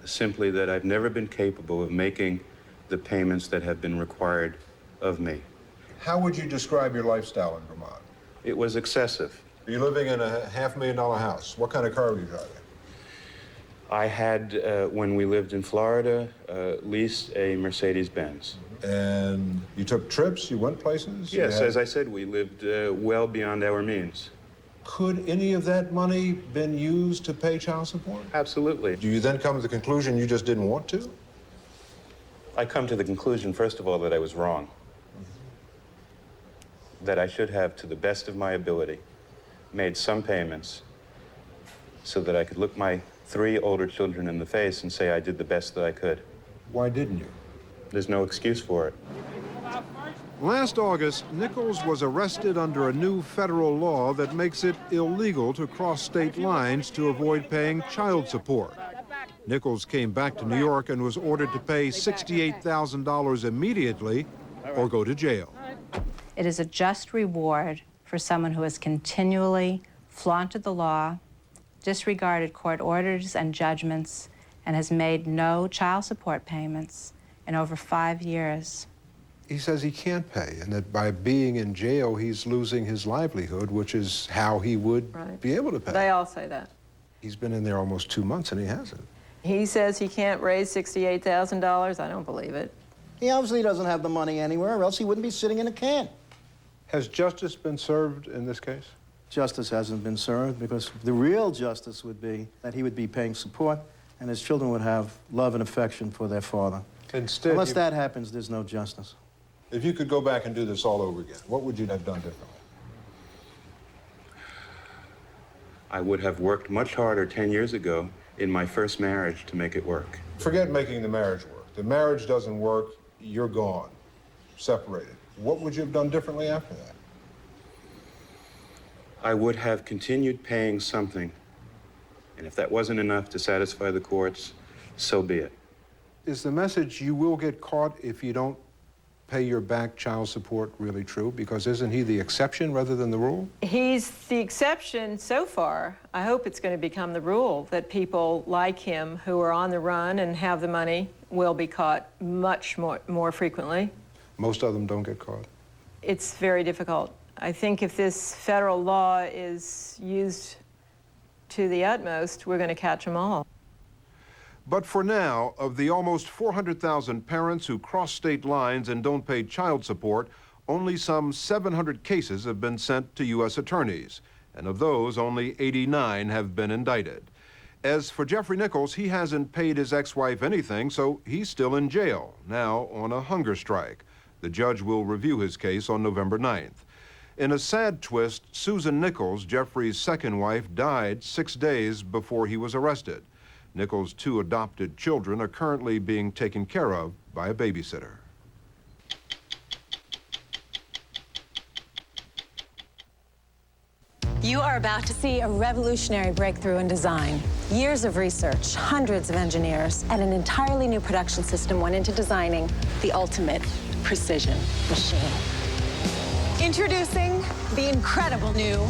simply that I've never been capable of making the payments that have been required of me. How would you describe your lifestyle in Vermont? It was excessive. You're living in a $500,000 house. What kind of car were you driving? I had, when we lived in Florida, leased a Mercedes-Benz. And you took trips? You went places? Yes, as I said, we lived well beyond our means. Could any of that money been used to pay child support? Absolutely. Do you then come to the conclusion you just didn't want to? I come to the conclusion, first of all, that I was wrong. That I should have, to the best of my ability, made some payments so that I could look my 3 older children in the face and say I did the best that I could. Why didn't you? There's no excuse for it. Last August, Nichols was arrested under a new federal law that makes it illegal to cross state lines to avoid paying child support. Nichols came back to New York and was ordered to pay $68,000 immediately or go to jail. It is a just reward for someone who has continually flaunted the law, disregarded court orders and judgments, and has made no child support payments in over 5 years. He says he can't pay, and that by being in jail, he's losing his livelihood, which is how he would be able to pay. They all say that. He's been in there almost 2 months, and he hasn't. He says he can't raise $68,000. I don't believe it. He obviously doesn't have the money anywhere, or else he wouldn't be sitting in a can. Has justice been served in this case? Justice hasn't been served because the real justice would be that he would be paying support and his children would have love and affection for their father. Instead, unless that happens, there's no justice. If you could go back and do this all over again, what would you have done differently? I would have worked much harder 10 years ago in my first marriage to make it work. Forget making the marriage work. The marriage doesn't work, you're gone, separated. What would you have done differently after that? I would have continued paying something, and if that wasn't enough to satisfy the courts, so be it. Is the message you will get caught if you don't pay your back child support really true? Because isn't he the exception rather than the rule? He's the exception so far. I hope it's going to become the rule that people like him who are on the run and have the money will be caught much more frequently. Most of them don't get caught. It's very difficult. I think if this federal law is used to the utmost, we're going to catch them all. But for now, of the almost 400,000 parents who cross state lines and don't pay child support, only some 700 cases have been sent to U.S. attorneys, and of those, only 89 have been indicted. As for Jeffrey Nichols, he hasn't paid his ex-wife anything, so he's still in jail, now on a hunger strike. The judge will review his case on November 9th. In a sad twist, Susan Nichols, Jeffrey's second wife, died 6 days before he was arrested. Nichols' 2 adopted children are currently being taken care of by a babysitter. You are about to see a revolutionary breakthrough in design. Years of research, hundreds of engineers, and an entirely new production system went into designing the ultimate precision machine. Introducing the incredible new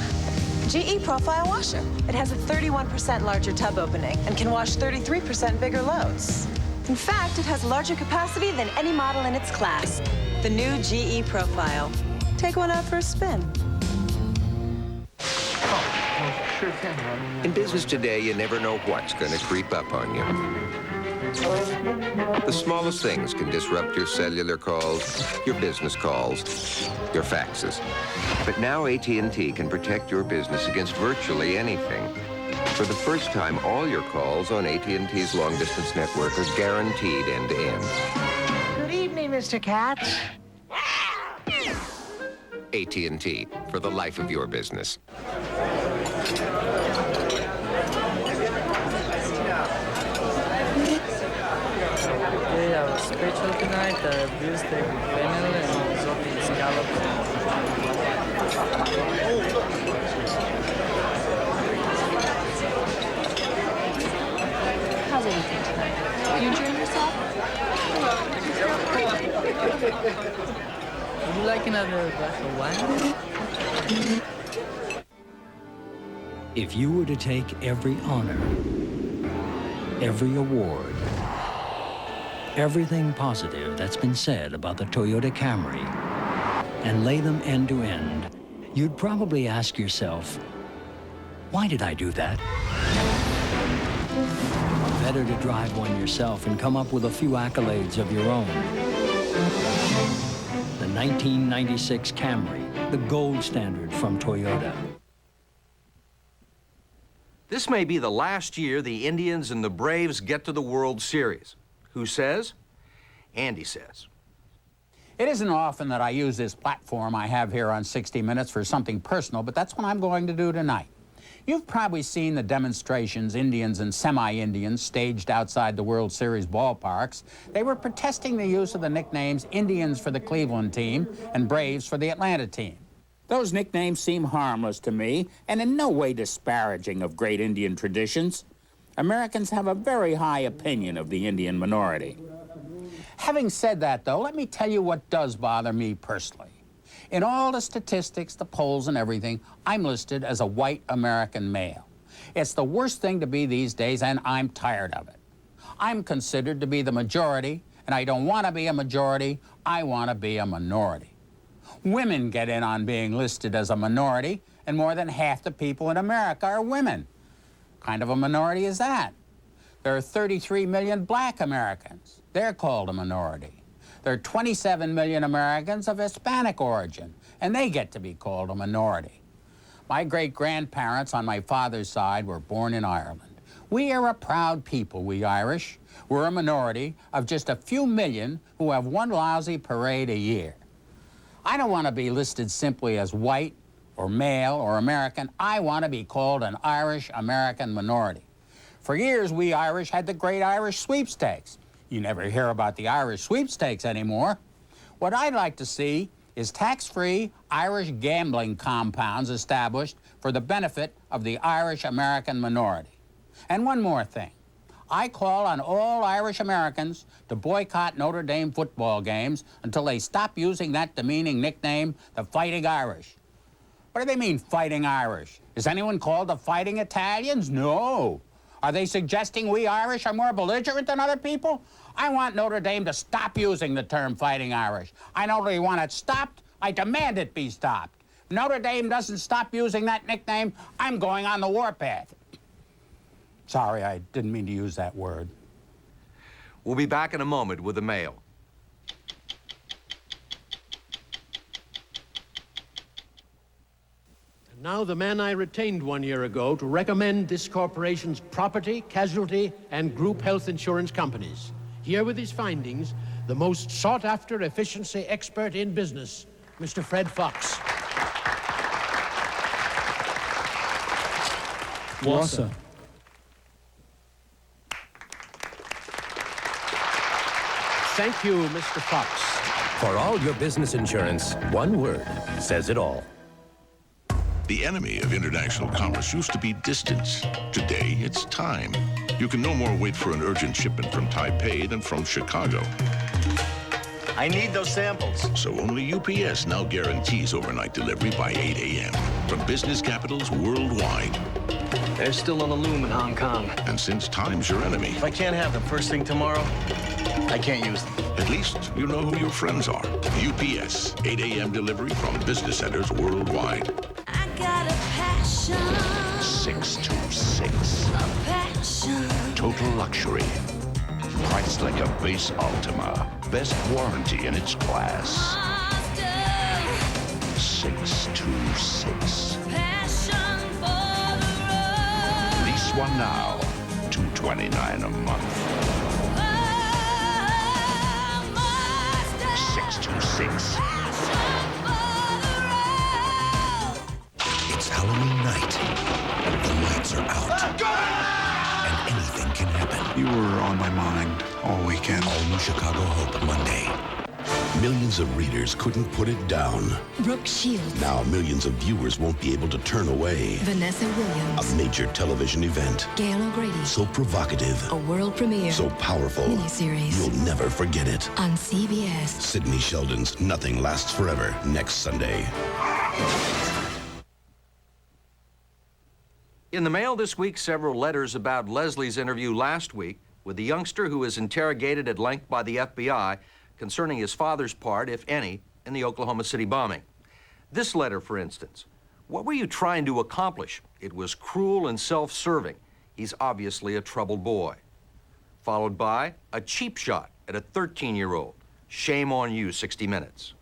GE Profile Washer. It has a 31% larger tub opening and can wash 33% bigger loads. In fact, it has larger capacity than any model in its class. The new GE Profile. Take one out for a spin. In business today, you never know what's going to creep up on you. The smallest things can disrupt your cellular calls, your business calls, your faxes. But now AT&T can protect your business against virtually anything. For the first time, all your calls on AT&T's long-distance network are guaranteed end-to-end. Good evening, Mr. Katz. AT&T, for the life of your business. beefsteak with fennel and risotto scallops. How's everything tonight? You enjoying yourself? Would you like another glass of wine? If you were to take every honor, every award, everything positive that's been said about the Toyota Camry, and lay them end to end, you'd probably ask yourself, why did I do that? Better to drive one yourself and come up with a few accolades of your own. The 1996 Camry, the gold standard from Toyota. This may be the last year the Indians and the Braves get to the World Series. Who says? Andy says. It isn't often that I use this platform I have here on 60 Minutes for something personal, but that's what I'm going to do tonight. You've probably seen the demonstrations Indians and semi-Indians staged outside the World Series ballparks. They were protesting the use of the nicknames Indians for the Cleveland team and Braves for the Atlanta team. Those nicknames seem harmless to me and in no way disparaging of great Indian traditions. Americans have a very high opinion of the Indian minority. Having said that, though, let me tell you what does bother me personally. In all the statistics, the polls and everything, I'm listed as a white American male. It's the worst thing to be these days, and I'm tired of it. I'm considered to be the majority, and I don't want to be a majority, I want to be a minority. Women get in on being listed as a minority, and more than half the people in America are women. What kind of a minority is that? There are 33 million black Americans. They're called a minority. There are 27 million Americans of Hispanic origin, and they get to be called a minority. My great-grandparents on my father's side were born in Ireland. We are a proud people, we Irish. We're a minority of just a few million who have one lousy parade a year. I don't want to be listed simply as white or male or American. I want to be called an Irish-American minority. For years, we Irish had the Great Irish Sweepstakes. You never hear about the Irish Sweepstakes anymore. What I'd like to see is tax-free Irish gambling compounds established for the benefit of the Irish-American minority. And one more thing. I call on all Irish Americans to boycott Notre Dame football games until they stop using that demeaning nickname, the Fighting Irish. What do they mean, Fighting Irish? Is anyone called the Fighting Italians? No. Are they suggesting we Irish are more belligerent than other people? I want Notre Dame to stop using the term Fighting Irish. I not only want it stopped, I demand it be stopped. If Notre Dame doesn't stop using that nickname, I'm going on the warpath. Sorry, I didn't mean to use that word. We'll be back in a moment with the mail. Now the man I retained 1 year ago to recommend this corporation's property, casualty, and group health insurance companies. Here with his findings, the most sought-after efficiency expert in business, Mr. Fred Fox. Yes, sir. Thank you, Mr. Fox. For all your business insurance, one word says it all. The enemy of international commerce used to be distance. Today, it's time. You can no more wait for an urgent shipment from Taipei than from Chicago. I need those samples. So only UPS now guarantees overnight delivery by 8 a.m. from business capitals worldwide. They're still on the loom in Hong Kong. And since time's your enemy, If I can't have them first thing tomorrow, I can't use them. at least you know who your friends are. UPS, 8 a.m. delivery from business centers worldwide. I got a passion. 626. A passion. Total luxury. Priced like a base Altima. Best warranty in its class. 626. Passion for the road. Lease one now. $229 a month. 626. It's Halloween night. The lights are out. And anything can happen. You were on my mind all weekend. All new Chicago Hope Monday. Millions of readers couldn't put it down. Brooke Shields. Now millions of viewers won't be able to turn away. Vanessa Williams. A major television event. Gail O'Grady. So provocative. A world premiere. So powerful. Miniseries. You'll never forget it. On CBS. Sidney Sheldon's Nothing Lasts Forever, next Sunday. In the mail this week, several letters about Leslie's interview last week with the youngster who was interrogated at length by the FBI concerning his father's part, if any, in the Oklahoma City bombing. This letter, for instance, what were you trying to accomplish? It was cruel and self-serving. He's obviously a troubled boy. Followed by a cheap shot at a 13-year-old. Shame on you, 60 Minutes.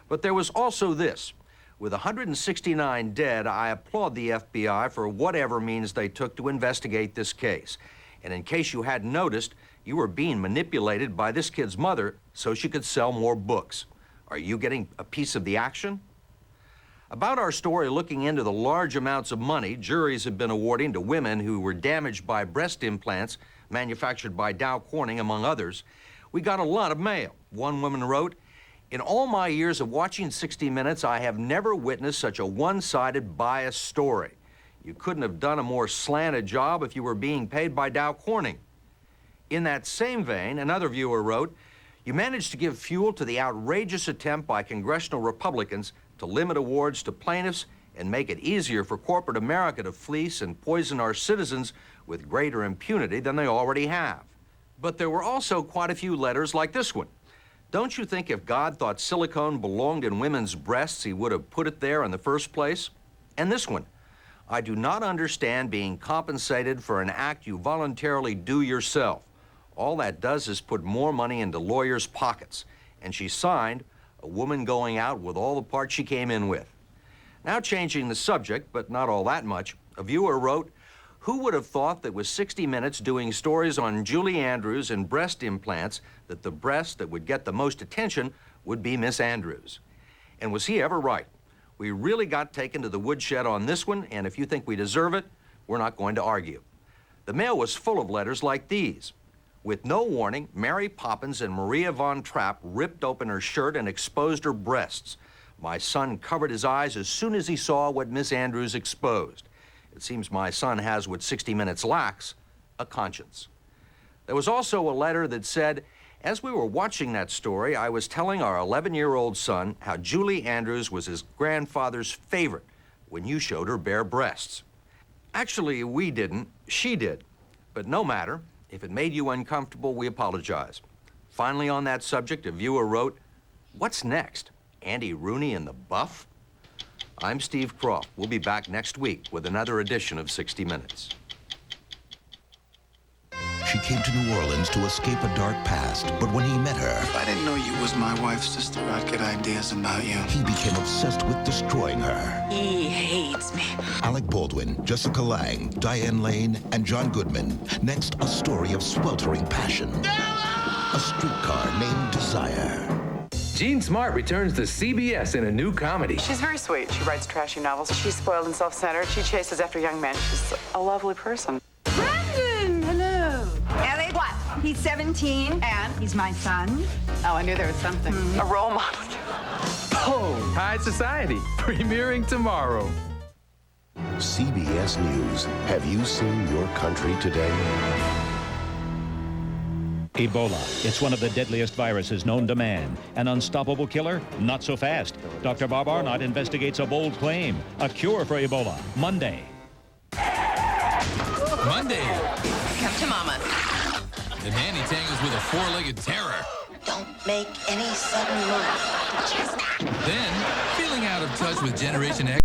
But there was also this. With 169 dead, I applaud the FBI for whatever means they took to investigate this case. And in case you hadn't noticed, you were being manipulated by this kid's mother so she could sell more books. Are you getting a piece of the action? About our story looking into the large amounts of money juries have been awarding to women who were damaged by breast implants manufactured by Dow Corning, among others, we got a lot of mail. One woman wrote, "In all my years of watching 60 Minutes, I have never witnessed such a one-sided, biased story. You couldn't have done a more slanted job if you were being paid by Dow Corning." In that same vein, another viewer wrote, "You managed to give fuel to the outrageous attempt by congressional Republicans to limit awards to plaintiffs and make it easier for corporate America to fleece and poison our citizens with greater impunity than they already have." But there were also quite a few letters like this one. "Don't you think if God thought silicone belonged in women's breasts, he would have put it there in the first place?" And this one, "I do not understand being compensated for an act you voluntarily do yourself. All that does is put more money into lawyers' pockets." And she signed, "A woman going out with all the parts she came in with." Now changing the subject, but not all that much, a viewer wrote, "Who would have thought that with 60 Minutes doing stories on Julie Andrews and breast implants, that the breast that would get the most attention would be Miss Andrews?" And was he ever right? We really got taken to the woodshed on this one, and if you think we deserve it, we're not going to argue. The mail was full of letters like these. With no warning, Mary Poppins and Maria Von Trapp ripped open her shirt and exposed her breasts. My son covered his eyes as soon as he saw what Miss Andrews exposed. It seems my son has what 60 Minutes lacks, a conscience. There was also a letter that said, "As we were watching that story, I was telling our 11-year-old son how Julie Andrews was his grandfather's favorite when you showed her bare breasts." Actually, we didn't, she did. But no matter. If it made you uncomfortable, we apologize. Finally, on that subject, a viewer wrote, "What's next? Andy Rooney and the Buff?" I'm Steve Croft. We'll be back next week with another edition of 60 Minutes. She came to New Orleans to escape a dark past, but when he met her, I didn't know you was my wife's sister. I'd get ideas about you. he became obsessed with destroying her. He hates me. Alec Baldwin, Jessica Lange, Diane Lane, and John Goodman. Next, a story of sweltering passion. A streetcar named Desire. Jean Smart returns to CBS in a new comedy. She's very sweet. She writes trashy novels. She's spoiled and self-centered. She chases after young men. She's a lovely person. Brandon! Hello. Ellie, what? He's 17, and he's my son. Oh, I knew there was something. A role model. Oh, High Society, premiering tomorrow. CBS News. Have you seen your country today? Ebola. It's one of the deadliest viruses known to man. An unstoppable killer? Not so fast. Dr. Bob Arnott investigates a bold claim. A cure for Ebola. Monday. Monday. Come to Mama. The nanny tangles with a four-legged terror. Don't make any sudden moves. Then, feeling out of touch with Generation X.